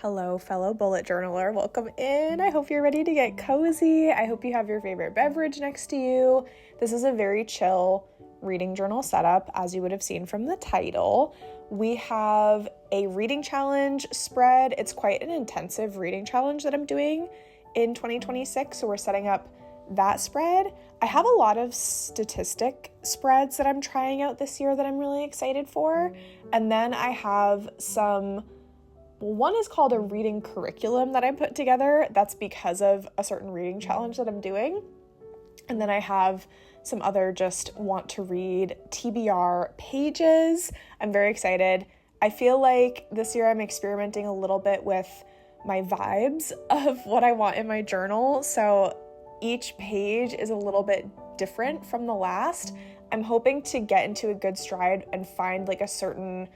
Hello, fellow bullet journaler. Welcome in. I hope you're ready to get cozy. I hope you have your favorite beverage next to you. This is a very chill reading journal setup, as you would have seen from the title. We have a reading challenge spread. It's quite an intensive reading challenge that I'm doing in 2026, so we're setting up that spread. I have a lot of statistic spreads that I'm trying out this year that I'm really excited for, and then I have one is called a reading curriculum that I put together. That's because of a certain reading challenge that I'm doing. And then I have some other just want to read TBR pages. I'm very excited. I feel like this year I'm experimenting a little bit with my vibes of what I want in my journal. So each page is a little bit different from the last. I'm hoping to get into a good stride and find like a certain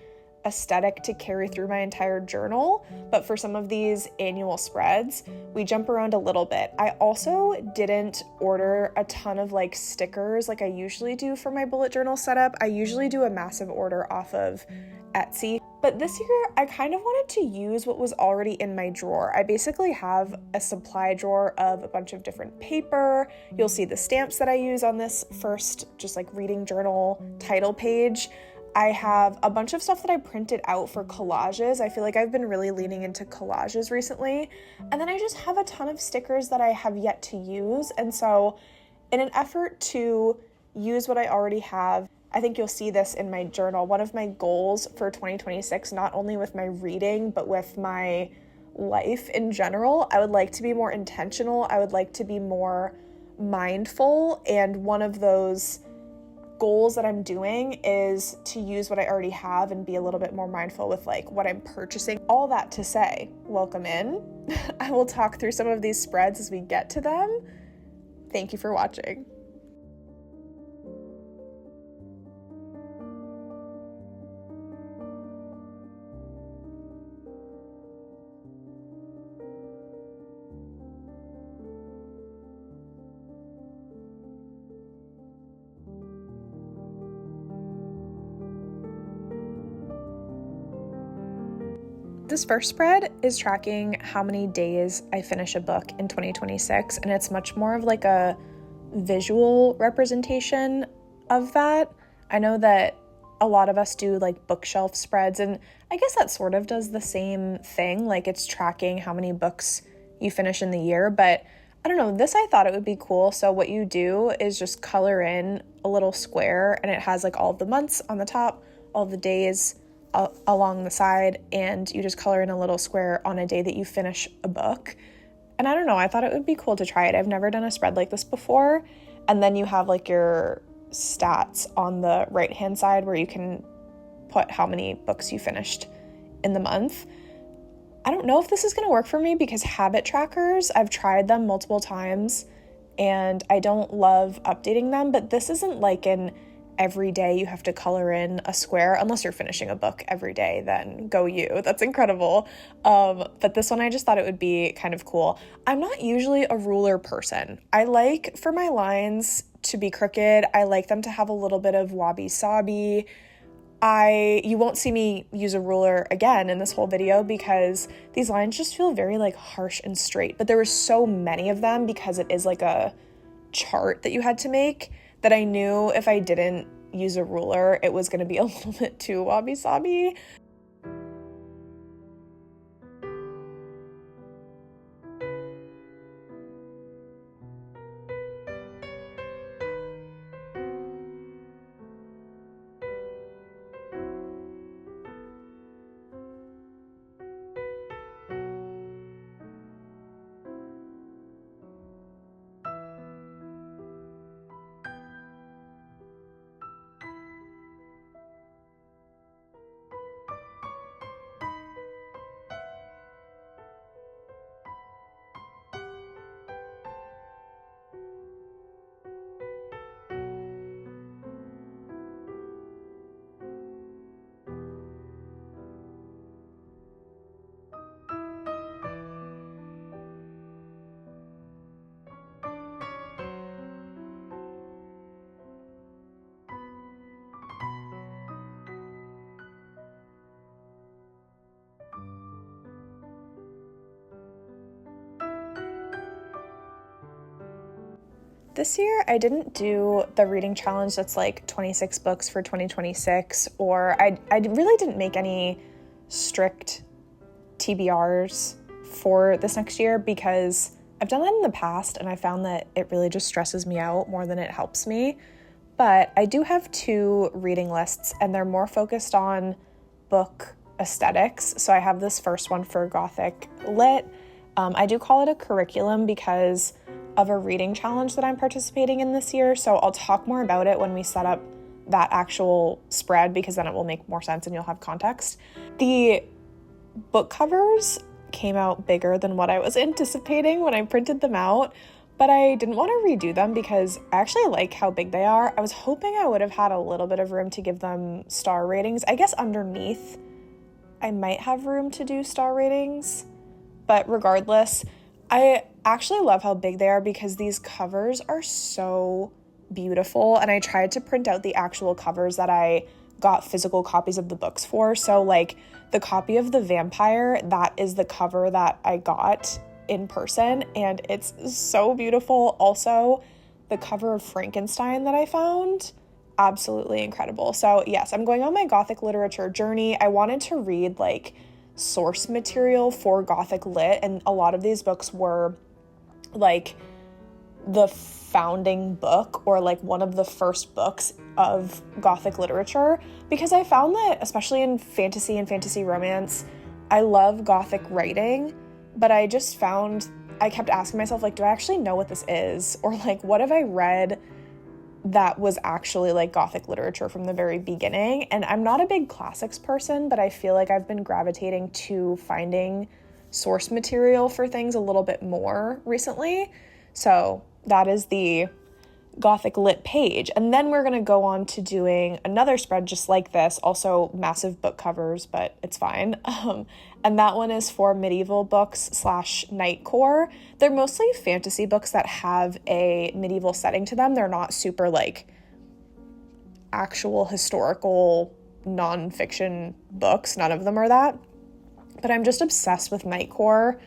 aesthetic to carry through my entire journal, but for some of these annual spreads, we jump around a little bit. I also didn't order a ton of like stickers like I usually do for my bullet journal setup. I usually do a massive order off of Etsy, but this year I kind of wanted to use what was already in my drawer. I basically have a supply drawer of a bunch of different paper. You'll see the stamps that I use on this first just like reading journal title page. I have a bunch of stuff that I printed out for collages. I feel like I've been really leaning into collages recently. And then I just have a ton of stickers that I have yet to use. And so in an effort to use what I already have, I think you'll see this in my journal. One of my goals for 2026, not only with my reading, but with my life in general, I would like to be more intentional. I would like to be more mindful. And one of those goals that I'm doing is to use what I already have and be a little bit more mindful with like what I'm purchasing. All that to say, welcome in. I will talk through some of these spreads as we get to them. Thank you for watching. This first spread is tracking how many days I finish a book in 2026, and it's much more of like a visual representation of that. I know that a lot of us do like bookshelf spreads, and I guess that sort of does the same thing, like it's tracking how many books you finish in the year, but I don't know, this I thought it would be cool. So what you do is just color in a little square, and it has like all of the months on the top, all of the days along the side, and you just color in a little square on a day that you finish a book. And I don't know, I thought it would be cool to try it. I've never done a spread like this before. And then you have like your stats on the right hand side where you can put how many books you finished in the month. I don't know if this is going to work for me because habit trackers, I've tried them multiple times and I don't love updating them, but this isn't like an every day you have to color in a square. Unless you're finishing a book every day, then go you. That's incredible. But this one, I just thought it would be kind of cool. I'm not usually a ruler person. I like for my lines to be crooked. I like them to have a little bit of wabi-sabi. You won't see me use a ruler again in this whole video because these lines just feel very like harsh and straight. But there were so many of them because it is like a chart that you had to make that I knew if I didn't use a ruler, it was going to be a little bit too wabi-sabi. This year, I didn't do the reading challenge that's like 26 books for 2026, or I really didn't make any strict TBRs for this next year because I've done that in the past and I found that it really just stresses me out more than it helps me. But I do have 2 reading lists and they're more focused on book aesthetics. So I have this first one for Gothic Lit. I do call it a curriculum because of a reading challenge that I'm participating in this year. So I'll talk more about it when we set up that actual spread because then it will make more sense and you'll have context. The book covers came out bigger than what I was anticipating when I printed them out, but I didn't want to redo them because I actually like how big they are. I was hoping I would have had a little bit of room to give them star ratings. I guess underneath I might have room to do star ratings, but regardless, I actually love how big they are because these covers are so beautiful, and I tried to print out the actual covers that I got physical copies of the books for. So like the copy of The Vampire, that is the cover that I got in person, and it's so beautiful. Also, the cover of Frankenstein that I found, absolutely incredible. So yes, I'm going on my Gothic literature journey. I wanted to read like source material for Gothic Lit, and a lot of these books were like the founding book or like one of the first books of Gothic literature, because I found that especially in fantasy and fantasy romance, I love Gothic writing, but I just found I kept asking myself, like, do I actually know what this is? Or like, what have I read that was actually like Gothic literature from the very beginning? And I'm not a big classics person, but I feel like I've been gravitating to finding source material for things a little bit more recently. So that is the Gothic Lit page. And then we're going to go on to doing another spread just like this, also massive book covers, but it's fine. And that one is for medieval books / knightcore. They're mostly fantasy books that have a medieval setting to them. They're not super like actual historical nonfiction books. None of them are that. But I'm just obsessed with knightcore,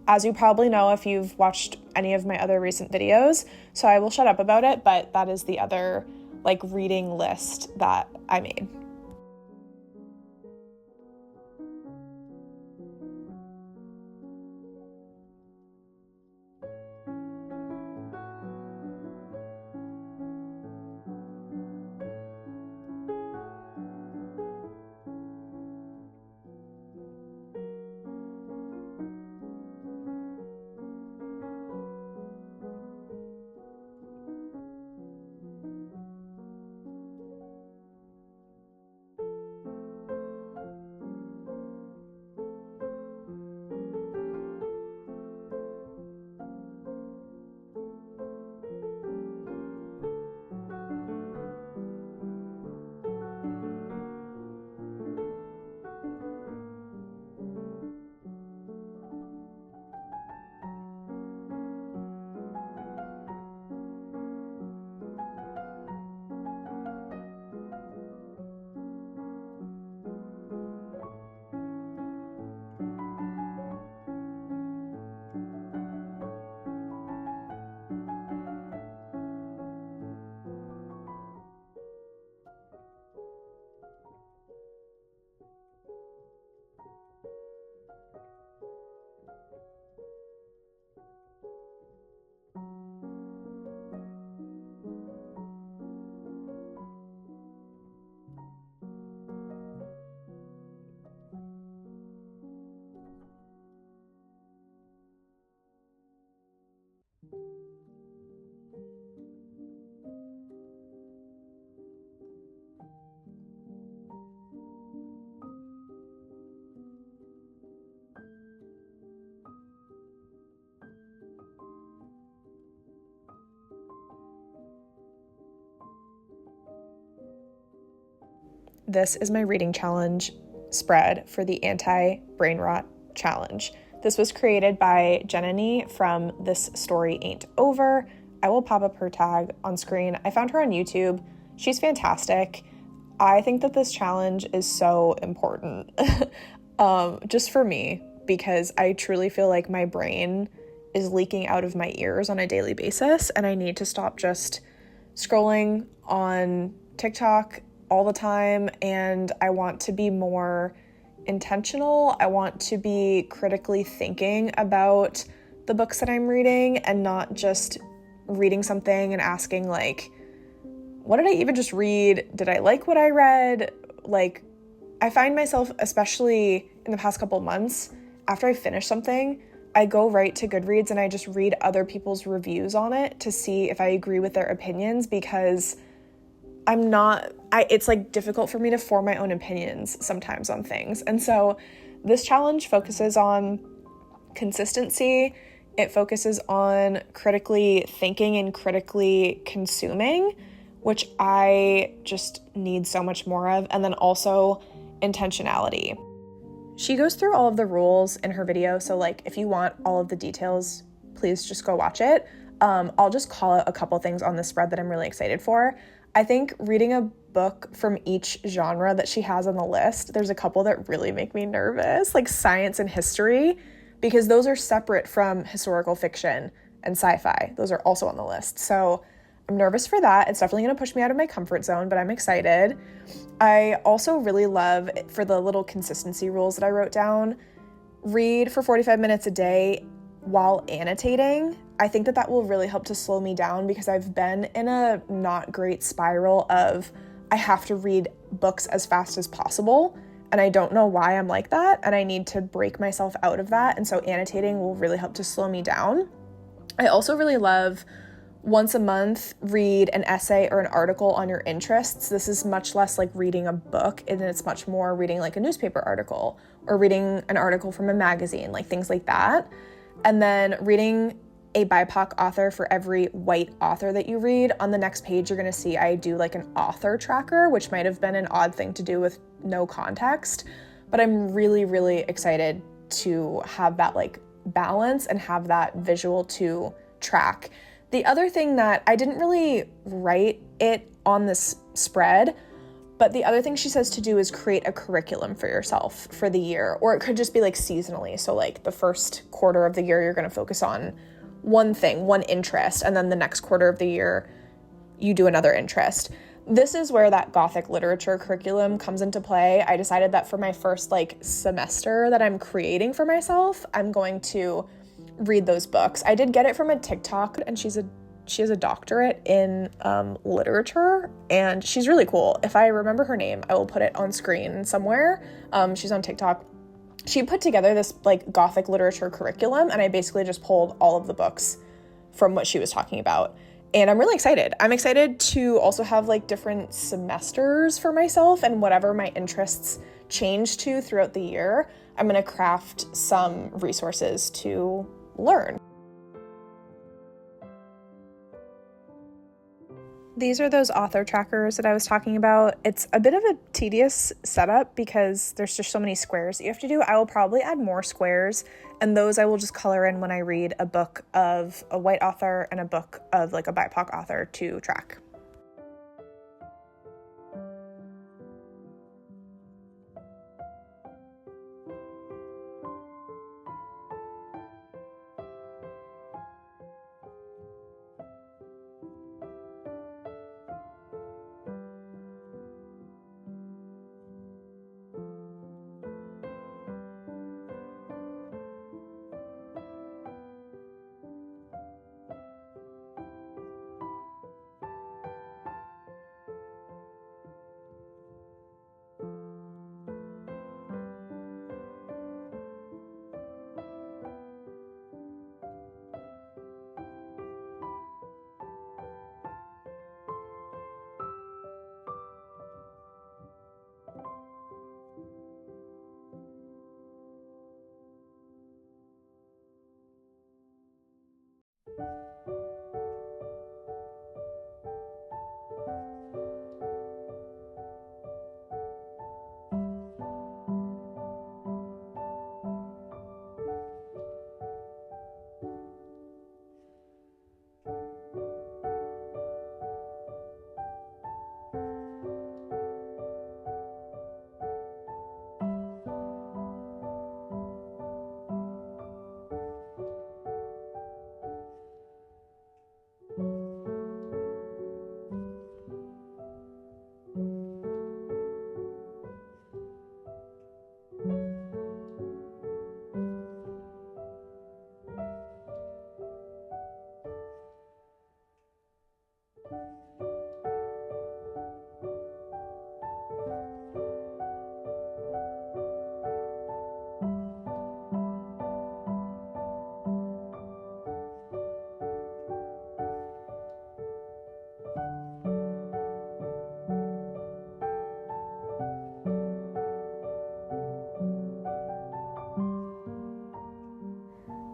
as you probably know if you've watched any of my other recent videos. So I will shut up about it, but that is the other like reading list that I made. This is my reading challenge spread for the anti-brainrot challenge. This was created by Jenny from This Story Ain't Over. I will pop up her tag on screen. I found her on YouTube. She's fantastic. I think that this challenge is so important just for me, because I truly feel like my brain is leaking out of my ears on a daily basis, and I need to stop just scrolling on TikTok all the time, and I want to be more intentional. I want to be critically thinking about the books that I'm reading and not just reading something and asking like, what did I even just read? Did I like what I read? Like, I find myself, especially in the past couple of months, after I finish something, I go right to Goodreads and I just read other people's reviews on it to see if I agree with their opinions, because it's like difficult for me to form my own opinions sometimes on things. And so this challenge focuses on consistency. It focuses on critically thinking and critically consuming, which I just need so much more of. And then also intentionality. She goes through all of the rules in her video. So like, if you want all of the details, please just go watch it. I'll just call out a couple things on the spread that I'm really excited for. I think reading a book from each genre that she has on the list, there's a couple that really make me nervous, like science and history, because those are separate from historical fiction and sci-fi. Those are also on the list. So I'm nervous for that. It's definitely going to push me out of my comfort zone, but I'm excited. I also really love, for the little consistency rules that I wrote down, read for 45 minutes a day while annotating. I think that will really help to slow me down, because I've been in a not great spiral of I have to read books as fast as possible, and I don't know why I'm like that, and I need to break myself out of that, and so annotating will really help to slow me down. I also really love once a month, read an essay or an article on your interests. This is much less like reading a book, and it's much more reading like a newspaper article or reading an article from a magazine, like things like that. And then reading a BIPOC author for every white author that you read. On the next page, you're going to see I do like an author tracker, which might have been an odd thing to do with no context, but I'm really, really excited to have that like balance and have that visual to track. The other thing that I didn't really write it on this spread, but the other thing she says to do is create a curriculum for yourself for the year, or it could just be like seasonally. So like the first quarter of the year, you're going to focus on one thing, one interest, and then the next quarter of the year, you do another interest. This is where that Gothic literature curriculum comes into play. I decided that for my first like semester that I'm creating for myself, I'm going to read those books. I did get it from a TikTok, and she has a doctorate in literature, and she's really cool. If I remember her name, I will put it on screen somewhere. She's on TikTok. She put together this like Gothic literature curriculum, and I basically just pulled all of the books from what she was talking about. And I'm really excited. I'm excited to also have like different semesters for myself, and whatever my interests change to throughout the year, I'm going to craft some resources to learn. These are those author trackers that I was talking about. It's a bit of a tedious setup because there's just so many squares that you have to do. I will probably add more squares, and those I will just color in when I read a book of a white author and a book of like a BIPOC author to track.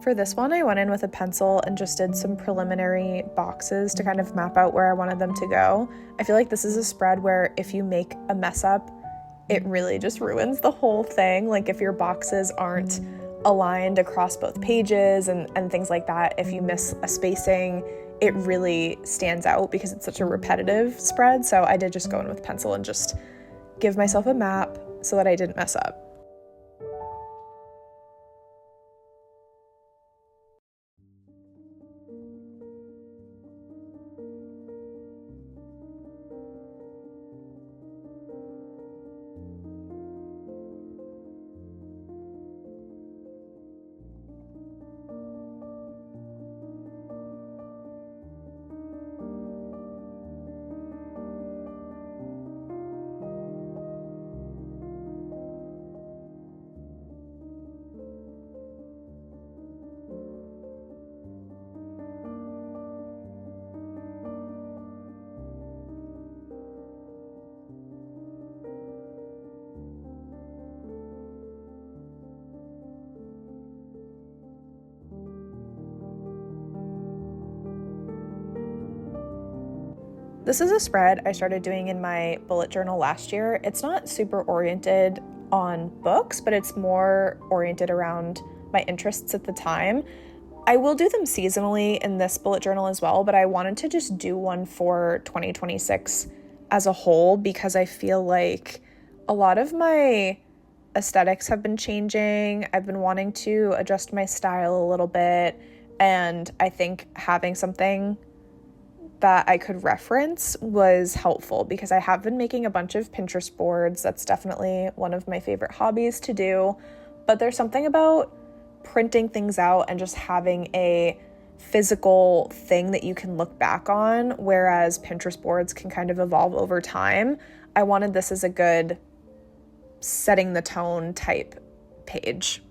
For this one, I went in with a pencil and just did some preliminary boxes to kind of map out where I wanted them to go. I feel like this is a spread where if you make a mess up, it really just ruins the whole thing. Like if your boxes aren't aligned across both pages and things like that, if you miss a spacing, it really stands out because it's such a repetitive spread. So I did just go in with pencil and just give myself a map so that I didn't mess up. This is a spread I started doing in my bullet journal last year. It's not super oriented on books, but it's more oriented around my interests at the time. I will do them seasonally in this bullet journal as well, but I wanted to just do one for 2026 as a whole because I feel like a lot of my aesthetics have been changing. I've been wanting to adjust my style a little bit, and I think having something that I could reference was helpful because I have been making a bunch of Pinterest boards. That's definitely one of my favorite hobbies to do, but there's something about printing things out and just having a physical thing that you can look back on, whereas Pinterest boards can kind of evolve over time. I wanted this as a good setting the tone type page.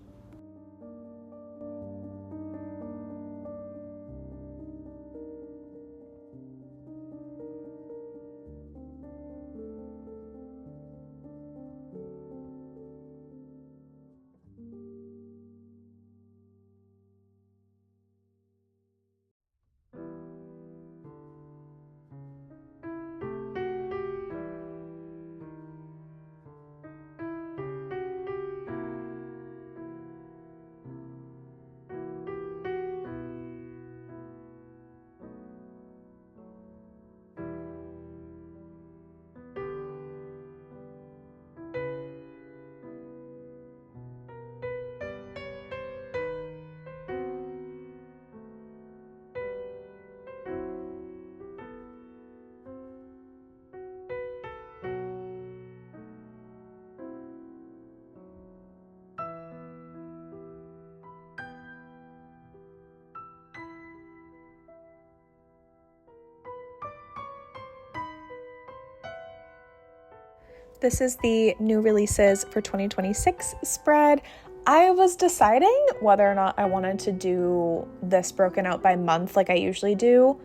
This is the new releases for 2026 spread. I was deciding whether or not I wanted to do this broken out by month like I usually do,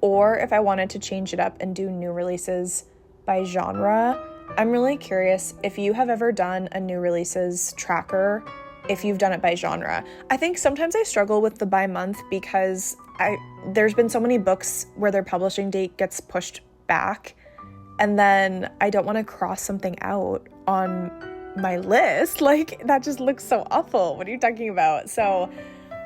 or if I wanted to change it up and do new releases by genre. I'm really curious if you have ever done a new releases tracker, if you've done it by genre. I think sometimes I struggle with the by month because there's been so many books where their publishing date gets pushed back, and then I don't want to cross something out on my list. Like, that just looks so awful. What are you talking about? So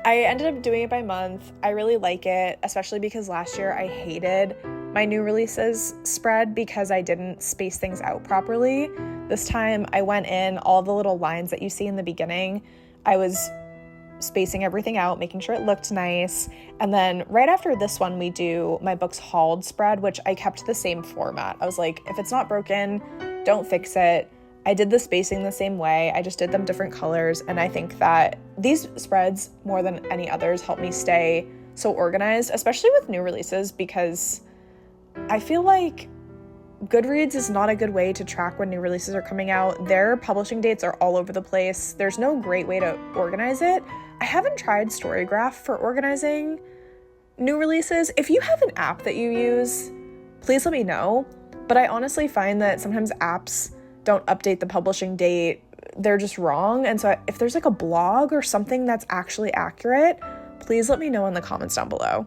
I ended up doing it by month. I really like it, especially because last year I hated my new releases spread because I didn't space things out properly. This time I went in, all the little lines that you see in the beginning, I was spacing everything out, making sure it looked nice. And then right after this one, we do my books hauled spread, which I kept the same format. I was like, if it's not broken, don't fix it. I did the spacing the same way. I just did them different colors. And I think that these spreads, more than any others, help me stay so organized, especially with new releases, because I feel like Goodreads is not a good way to track when new releases are coming out. Their publishing dates are all over the place. There's no great way to organize it. I haven't tried Storygraph for organizing new releases. If you have an app that you use, please let me know. But I honestly find that sometimes apps don't update the publishing date. They're just wrong. And so if there's like a blog or something that's actually accurate, please let me know in the comments down below.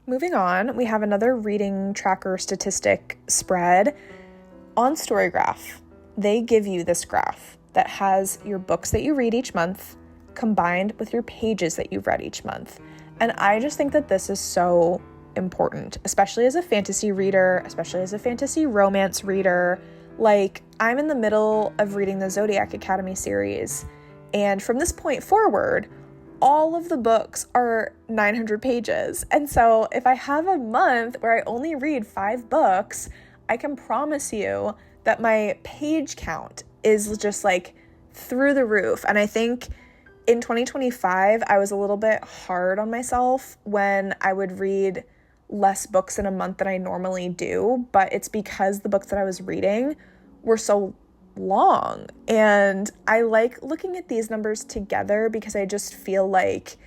Moving on, we have another reading tracker statistic spread on Storygraph. They give you this graph that has your books that you read each month combined with your pages that you've read each month. And I just think that this is so important, especially as a fantasy reader, especially as a fantasy romance reader. Like, I'm in the middle of reading the Zodiac Academy series, and from this point forward, all of the books are 900 pages. And so if I have a month where I only read 5 books, I can promise you that my page count is just like through the roof. And I think in 2025, I was a little bit hard on myself when I would read less books in a month than I normally do, but it's because the books that I was reading were so long. And I like looking at these numbers together because I just feel like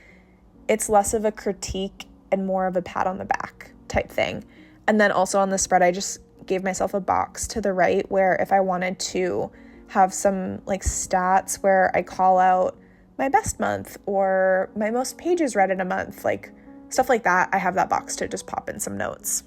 it's less of a critique and more of a pat on the back type thing. And then also on the spread, I just gave myself a box to the right where if I wanted to have some like stats where I call out my best month or my most pages read in a month, like stuff like that, I have that box to just pop in some notes.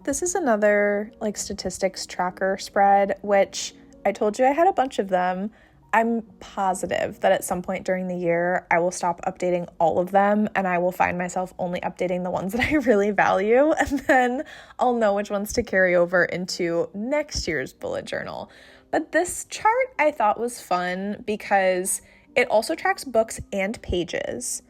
This is another like statistics tracker spread, which I told you I had a bunch of them. I'm positive that at some point during the year, I will stop updating all of them and I will find myself only updating the ones that I really value. And then I'll know which ones to carry over into next year's bullet journal. But this chart I thought was fun because it also tracks books and pages.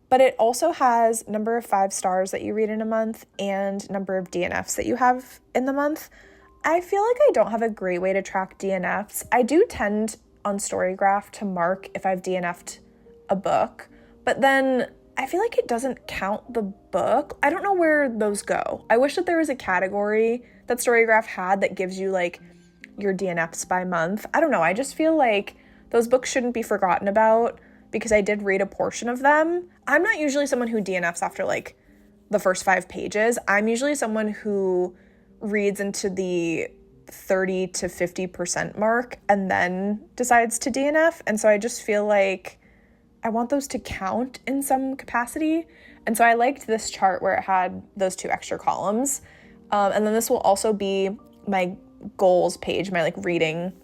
But it also has number of 5 stars that you read in a month and number of DNFs that you have in the month. I feel like I don't have a great way to track DNFs. I do tend on Storygraph to mark if I've DNF'd a book, but then I feel like it doesn't count the book. I don't know where those go. I wish that there was a category that Storygraph had that gives you like your DNFs by month. I don't know. I just feel like those books shouldn't be forgotten about because I did read a portion of them. I'm not usually someone who DNFs after like the first 5 pages. I'm usually someone who reads into the 30 to 50% mark and then decides to DNF. And so I just feel like I want those to count in some capacity. And so I liked this chart where it had those 2 extra columns. And then this will also be my goals page, my like reading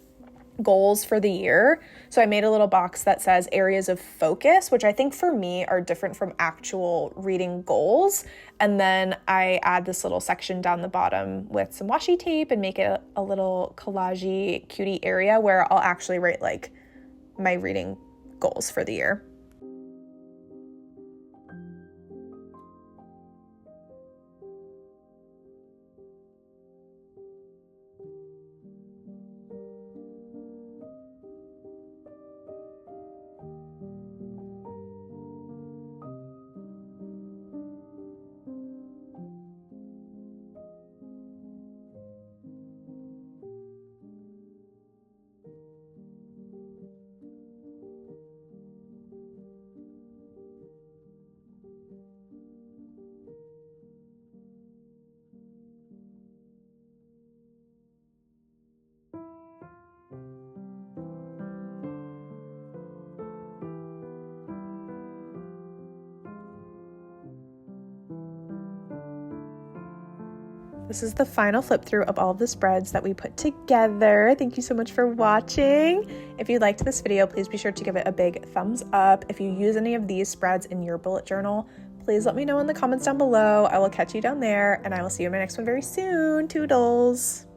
goals for the year. So I made a little box that says areas of focus, which I think for me are different from actual reading goals. And then I add this little section down the bottom with some washi tape and make it a little collage-y cutie area where I'll actually write like my reading goals for the year. This is the final flip through of all of the spreads that we put together. Thank you so much for watching. If you liked this video, please be sure to give it a big thumbs up. If you use any of these spreads in your bullet journal, please let me know in the comments down below. I will catch you down there, and I will see you in my next one very soon. Toodles!